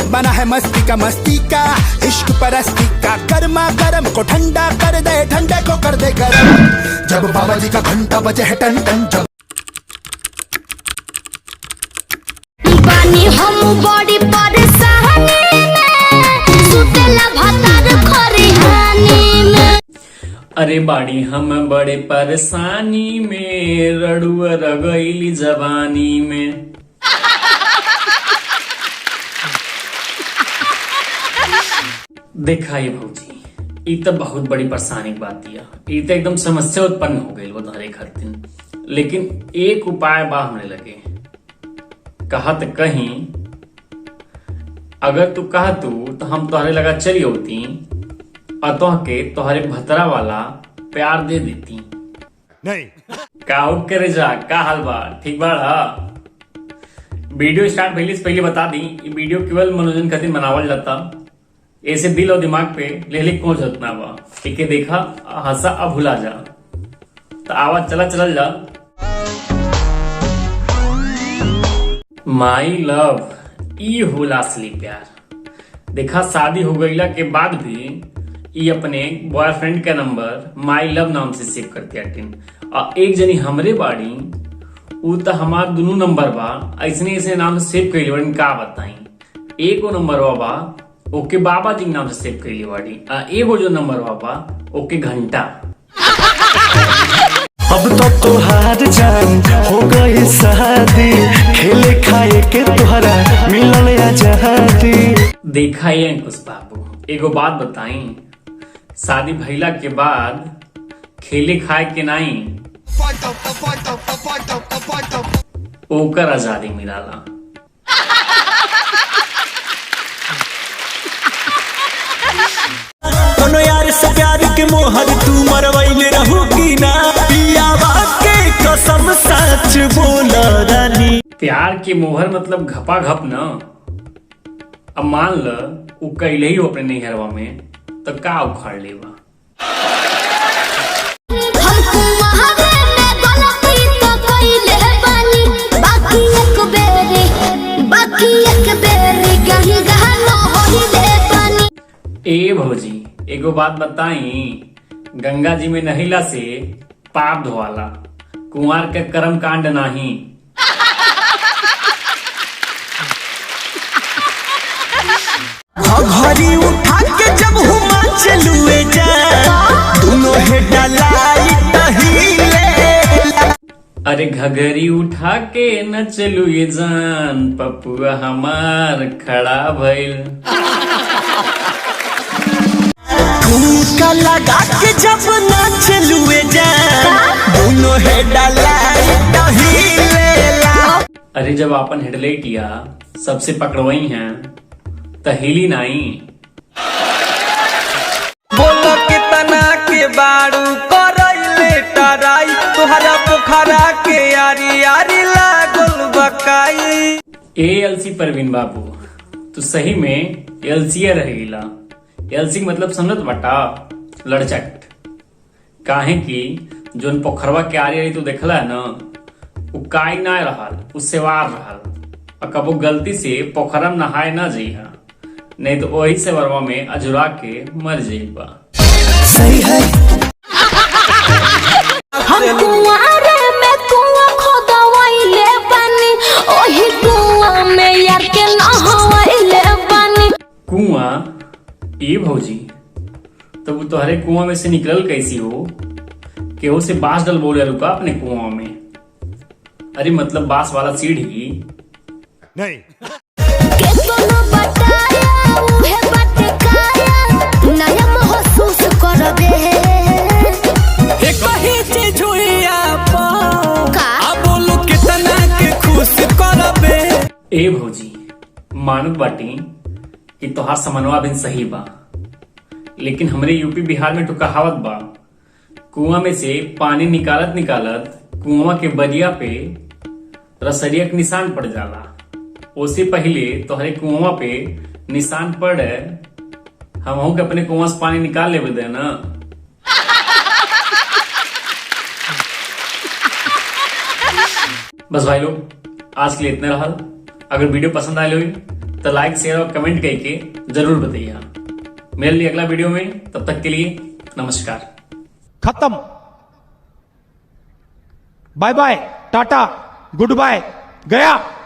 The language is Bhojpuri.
बना है मस्ती का इश्क परस्ती का, गर्मा गर्म को ठंडा कर दे, ठंडे को कर दे गरम। जब बाबा जी का घंटा बजे है टन टन, जब बानी हम बड़ी परेशानी में, सुतेला भतार खरिहानी में। अरे बाड़ी हम बड़े परेशानी में, रड़ुआ रगैली जवानी में। देखा ये भौजी, ई तो बहुत बड़ी परेशानी की बात दिया, ई तो एकदम समस्या उत्पन्न हो गई वो हर एक हर दिन। लेकिन एक उपाय बा हमने लगे, कहत कहीं अगर तू कहतू तो हम तोहरे लगा चली होती और तोहके तोहरे भतरा वाला प्यार दे देती। नहीं का करे जा, का हाल बा, ठीक बा? वीडियो स्टार्ट पहले से पहले बता दी, ये वीडियो केवल मनोरंजन खातिर बनावल जाता, ऐसे दिल और दिमाग पे लेहलिक कौन जतना बा। ठीक है, देखा हंसा अब भुला जा, तो आवाज चला चल जा। माई लव ई होला असली प्यार। देखा शादी हो गईला के बाद भी ई अपने बॉयफ्रेंड का नंबर माई लव नाम से सेव करती आटिन। और एक जनी हमरे बाड़ी, उ तो हमार दोनों नंबर बा ऐसने ऐसे नाम से सेव कइले बाड़ी। का बताई, एगो नंबर बा ओके बाबा जी नाम से सेव कइले बाड़ी, एगो जो नंबर बा ओके घंटा। अब तो तोहार जान हो गई शादी, खेले खाए के तोहरा मिलल आजादी। देखा ये अंकुश बाबू, एगो बात बताई, शादी भइला के बाद खेले खाए के नहीं ओकर आजादी मिलाला। कोनो यार से प्यार के मोहर तू मरवैले रहू की ना, पियावा के कसम सच बोल रानी। प्यार के मोहर मतलब घपा घप न। अब मान ल उ कैले ही हो अपने नैहरवा में, तो का उखाड़ लेवा। हमको महावे में गलती तो कइले बानी, बाकी एक बेरी कहीं गहनो होइले बानी। ए भौजी, एगो बात बताई, गंगा जी में नहिला से पाप धोवाला, कुंवार के कर्म कांड नहीं। घड़ी उठा के जब हुमा चलुए जा, दोनों है डलाई तहिले। अरे घघरी उठा के न चलू ये जान, पपुआ हमार खड़ा भइल। ठुमका लगा के जब ना चलुए जा, दोनों है डलाई तहिले। अरे जब अपन हेडलाइटिया सबसे पकड़वाई हैं तो हिली नहीं। बोलो कितना के बारू करैले टराई, तुहरा पोखरा के यारी यारी लागल बकाई। एलसी परवीन बाबू, तू सही में एलसीए रहेला। एलसी मतलब समझत बटा, लड़चट। काहे कि जोन पोखरवा के आरी रही तू देखला है ना, उ काई ना रहल, उ सेवार रहल। और कबो गलती से पोखरम नहाए ना जइहा, नहीं तो वही सेवरवा में अजुरा के मर जाइबा। सही है हम कुआरे में कुआं खोदवाइले बानी, ओही कुआं में यार के नहवाइले बानी। कुआं? ये भौजी, तब तो हरे कुआं में से निकलल कैसी हो? केहू से बांस डल बोले रुका अपने कुआं में? अरे मतलब बांस वाला सीढ़ी नहीं। केतनो बताया उहे बाटे काया, नया महसूस करबे। एक ही चीज हुई आपा, का? अब बोलो कितना के खुश करबे। ए भौजी, मानत बाटी कि तोहार समनवा बिन सही बा, लेकिन हमरे यूपी बिहार में तो कहावत बा, कुआं में से पानी निकालत निकालत कुआं के बदिया पे रसरिया के निशान पड़ जाला। उससे पहले तोहरे कुआं पे निशान पड़े, हम के अपने कुआं से पानी निकाल ले दे ना। बस भाई लोग, आज के लिए इतना रहा। अगर वीडियो पसंद आए लोग तो लाइक शेयर और कमेंट करके जरूर बताइए। मिल लिए अगला वीडियो में, तब तक के लिए नमस्कार। खत्म। Bye bye, tata, good bye, गया।